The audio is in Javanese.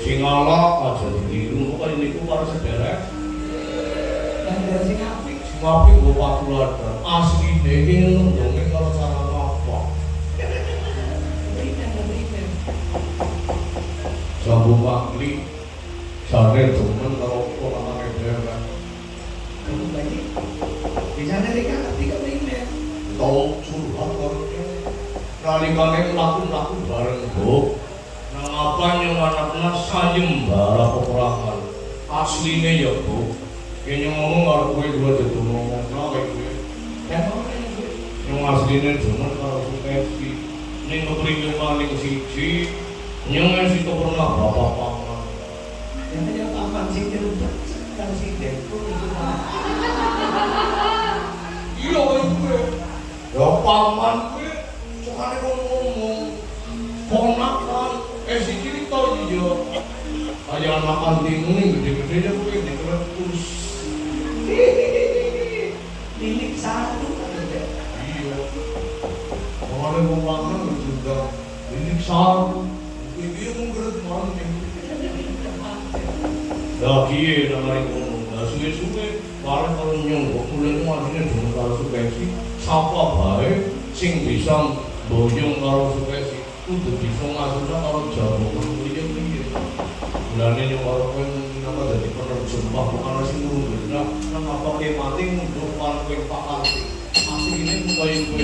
sing ala aja ditiru kaya niku karo sederek. Yang sing apik. Sing apik nggo patuladan. Asline iki nundunge karo cara apa? Sambung wakli jane demen karo polanane dhewe. Kamu lagi. Di sana mereka tiga primer. Tau curhat karo nalikane mlaku-mlaku bareng Bu. Nang apa nyuwanakna sayembara peperangan. Asline ya Bu. Kene ngomong karo kowe dua dadi ngomong kowe. Yang asline demen karo Sukesi. Ning kepriwe paling siji nyong sing pernah bapak paman. Yang ada paman sing dirubah karo sing deko itu. Iya kowe. Ya paman kowe sokane ngomong ponakan si cerita iya. Kaya anak anting ini gede-gede kowe dikeretus. Milik satu kan ya. Iya. Sokane wong lanang juga milik satu. Iki mung maning. Lah kiye namane ngono. Lah suwe-suwe bareng karo nyong kok mulai asline demen karo Sukesi. Sapa bae sing bisa boyong karo Sukesi kudu bisa ngasulna karo jagongan piye-piye. Mulane nyong karo kowe napa dadi penerjemah bukan sing ngurungna nang apa ke mati mundur karo kowe Pak Kanti. Asline kaya kowe